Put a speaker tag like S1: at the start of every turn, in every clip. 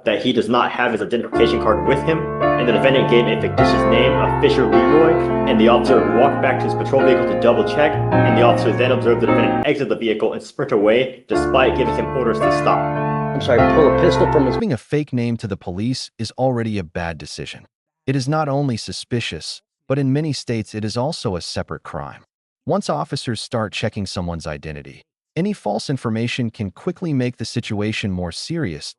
S1: that he does not have his identification card with him, and the defendant gave a fictitious name of Fisher Leroy, and the officer walked back to his patrol vehicle to double check, and the officer then observed the defendant exit the vehicle and sprint away despite giving him orders to stop.
S2: Pull a pistol from his...
S3: Giving a fake name to the police is already a bad decision. It is not only suspicious, but in many states it is also a separate crime. Once officers start checking someone's identity, any false information can quickly make the situation more serious.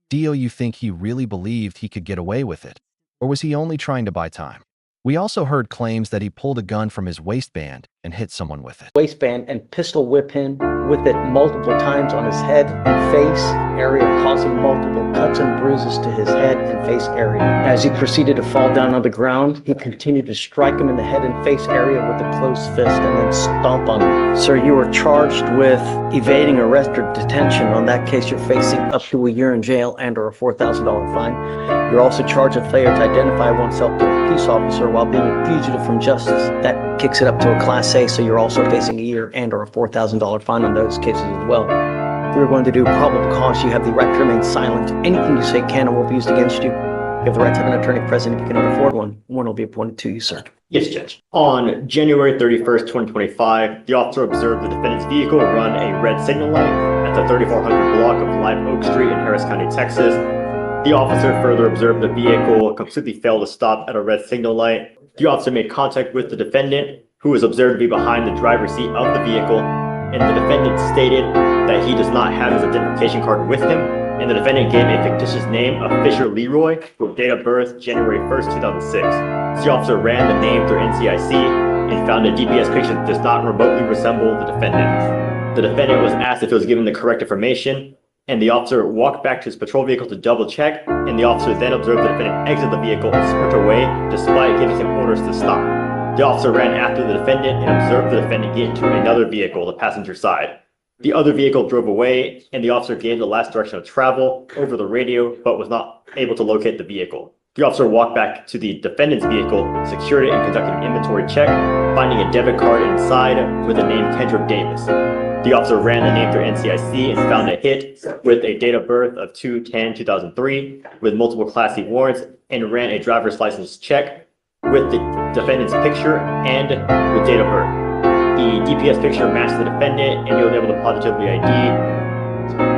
S3: Do you think he really believed he could get away with it? Or was he only trying to buy time? We also heard claims that he pulled a gun from his waistband and hit someone with it.
S2: Waistband and pistol whip him with it multiple times on his head and face area, causing multiple cuts and bruises to his head and face area. As he proceeded to fall down on the ground, he continued to strike him in the head and face area with a closed fist and then stomp on him. Sir, you were charged with evading arrest or detention. On that case, you're facing up to a year in jail and or a $4,000 fine. You're also charged with failure to identify oneself to a peace officer while being a fugitive from justice. That kicks it up to a Class A, so you're also facing a year and or a $4,000 fine on those cases as well. If we're going to do probable cause, you have the right to remain silent. Anything you say can and will be used against you. You have the right to have an attorney present if you cannot afford one. One will be appointed to you, sir.
S1: Yes, Judge. On January 31st, 2025, the officer observed the defendant's vehicle run a red signal light at the 3400 block of Live Oak Street in Harris County, Texas. The officer further observed the vehicle completely fail to stop at a red signal light. The officer made contact with the defendant, who was observed to be behind the driver's seat of the vehicle, and the defendant stated that he does not have his identification card with him, and the defendant gave a fictitious name of Fisher Leroy with date of birth January 1st, 2006. The officer ran the name through NCIC and found a GPS picture that does not remotely resemble the defendant. The defendant was asked if he was given the correct information, and the officer walked back to his patrol vehicle to double check, and the officer then observed the defendant exit the vehicle and sprint away despite giving him orders to stop. The officer ran after the defendant and observed the defendant get into another vehicle, the passenger side. The other vehicle drove away, and the officer gave the last direction of travel over the radio, but was not able to locate the vehicle. The officer walked back to the defendant's vehicle, secured it, and conducted an inventory check, finding a debit card inside with the name Kendrick Davis. The officer ran the name through NCIC and found a hit with a date of birth of 2/10/2003 with multiple Class C warrants, and ran a driver's license check with the defendant's picture and with date of birth. The DPS picture matched the defendant, and you'll be able to positively ID.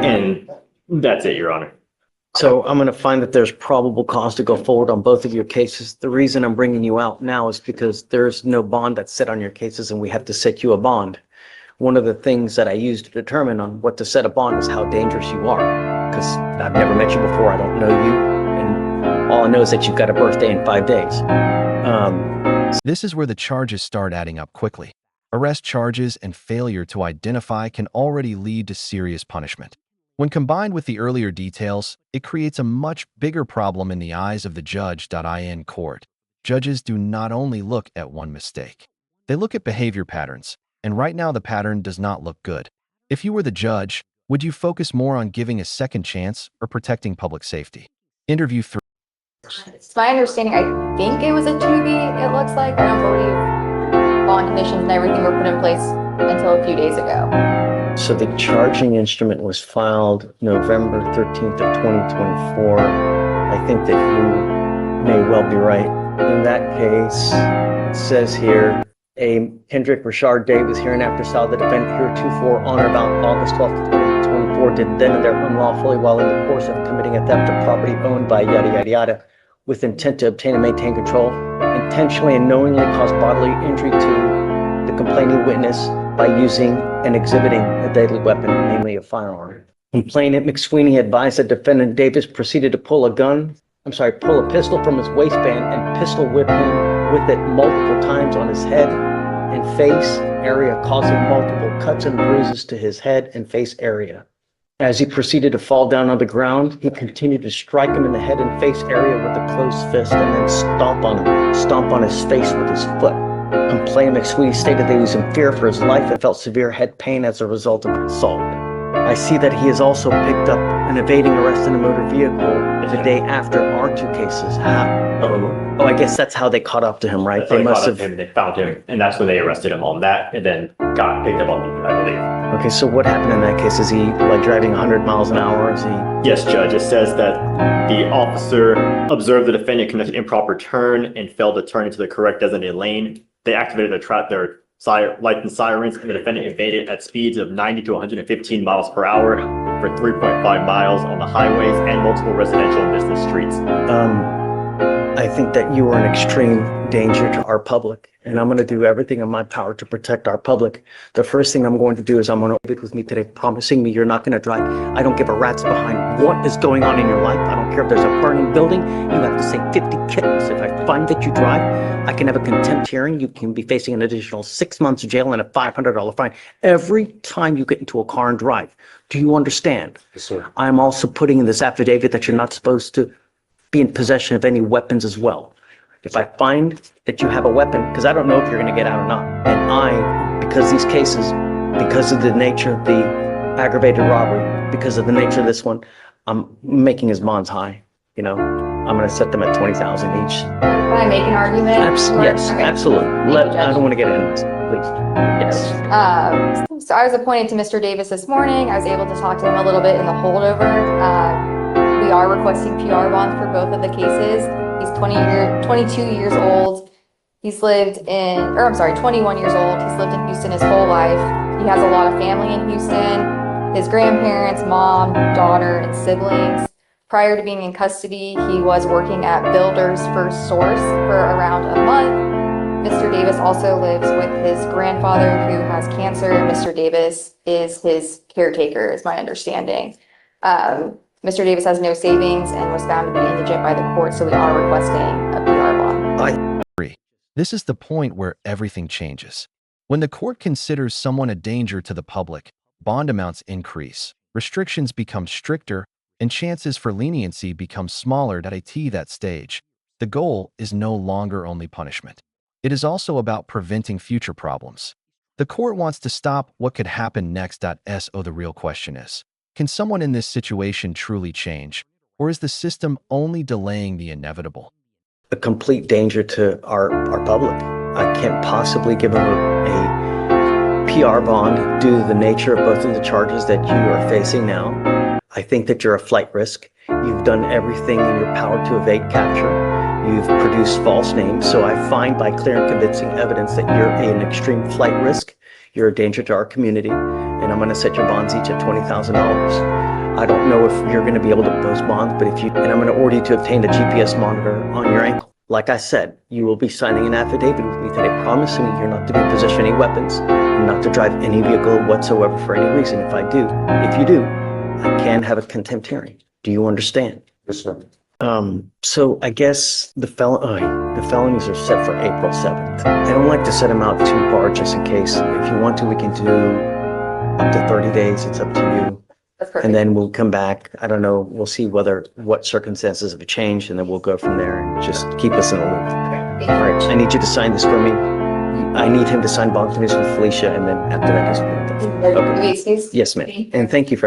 S1: And that's it, Your Honor.
S2: So I'm going to find that there's probable cause to go forward on both of your cases. The reason I'm bringing you out now is because there's no bond that's set on your cases, and we have to set you a bond. One of the things that I use to determine on what to set a bond is how dangerous you are. Because I've never met you before, I don't know you, and all I know is that you've got a birthday in 5 days.
S3: This is where the charges start adding up quickly. Arrest charges and failure to identify can already lead to serious punishment. When combined with the earlier details, it creates a much bigger problem in the eyes of the judge. In court, judges do not only look at one mistake. They look at behavior patterns, and right now the pattern does not look good. If you were the judge, would you focus more on giving a second chance or protecting public safety? Interview 3.
S4: It's my understanding, I think it was a 2B, it looks like. I don't believe bond conditions and everything were put in place until a few days ago.
S2: So the charging instrument was filed November 13th of 2024. I think that you may well be right. In that case, it says here, a Kendrick Rashard Davis hereinafter saw the defendant heretofore on or about August 12th, 2024 did then and there unlawfully while in the course of committing a theft of property owned by yada yada yada with intent to obtain and maintain control, intentionally and knowingly cause bodily injury to the complaining witness by using and exhibiting a deadly weapon, namely a firearm. Complainant McSweeney advised that defendant Davis proceeded to pull a pistol from his waistband and pistol whip him with it multiple times on his head and face area, causing multiple cuts and bruises to his head and face area. As he proceeded to fall down on the ground, he continued to strike him in the head and face area with a closed fist and then stomp on his face with his foot. Complainant McSweeney stated that he was in fear for his life and felt severe head pain as a result of the assault. I see that he has also picked up an evading arrest in a motor vehicle the day after our two cases. I guess that's how they caught up to him, right?
S1: They must have. They found him, and that's when they arrested him on that, and then got picked up on me, I believe.
S2: Okay, so what happened in that case? Is he like driving 100 miles an hour? Is he?
S1: Yes, Judge. It says that the officer observed the defendant conduct an improper turn and failed to turn into the correct designated lane. They activated their lights and sirens, and the defendant evaded at speeds of 90 to 115 miles per hour for 3.5 miles on the highways and multiple residential and business streets.
S2: I think that you are an extreme danger to our public, and I'm going to do everything in my power to protect our public. The first thing I'm going to do is I'm going to be with me today, promising me you're not going to drive. I don't give a rat's behind what is going on in your life. I don't care if there's a burning building. You have to say 50 kittens. If I find that you drive, I can have a contempt hearing. You can be facing an additional 6 months jail and a $500 fine every time you get into a car and drive. Do you understand?
S5: Yes, sir.
S2: I'm also putting in this affidavit that you're not supposed to be in possession of any weapons as well. If I find that you have a weapon, because I don't know if you're going to get out or not, and because these cases, because of the nature of the aggravated robbery, because of the nature of this one, I'm making his bonds high. You know, I'm going to set them at 20,000 each.
S4: Can I make an argument?
S2: Yes,
S4: Okay.
S2: absolutely.
S4: Thank you,
S2: I
S4: Judge.
S2: don't want to get into this, please. Yes.
S4: So I was appointed to Mr. Davis this morning. I was able to talk to him a little bit in the holdover. We are requesting PR bonds for both of the cases. He's 22 years old. He's lived in, or I'm sorry, 21 years old. He's lived in Houston his whole life. He has a lot of family in Houston. His grandparents, mom, daughter, and siblings. Prior to being in custody, he was working at Builders First Source for around a month. Mr. Davis also lives with his grandfather who has cancer. Mr. Davis is his caretaker, is my understanding. Mr. Davis has no savings and was found to be indigent by the court, so we are requesting a PR bond.
S3: This is the point where everything changes. When the court considers someone a danger to the public, bond amounts increase, restrictions become stricter, and chances for leniency become smaller at that stage. The goal is no longer only punishment. It is also about preventing future problems. The court wants to stop what could happen next. So the real question is, can someone in this situation truly change, or is the system only delaying the inevitable?
S2: A complete danger to our public. I can't possibly give him a PR bond due to the nature of both of the charges that you are facing now. I think that you're a flight risk. You've done everything in your power to evade capture. You've produced false names, so I find by clear and convincing evidence that you're an extreme flight risk. You're a danger to our community, and I'm going to set your bonds each at $20,000. I don't know if you're going to be able to post bonds, but and I'm going to order you to obtain a GPS monitor on your ankle. Like I said, you will be signing an affidavit with me today promising me you're not to be in possession of any weapons and not to drive any vehicle whatsoever for any reason. If you do, I can have a contempt hearing. Do you understand?
S5: Yes, sir.
S2: So I guess the felonies are set for April 7th. I don't like to set them out too far just in case. If you want to, we can do up to 30 days. It's up to you.
S4: That's perfect.
S2: And then we'll come back. I don't know. We'll see what circumstances have changed, and then we'll go from there and just keep us in the loop.
S4: Thank
S2: All
S4: you.
S2: right. I need you to sign this for me. I need him to sign bond conditions with Felicia, and then after that, just.
S4: Will you excuse
S2: Yes, ma'am. And thank you for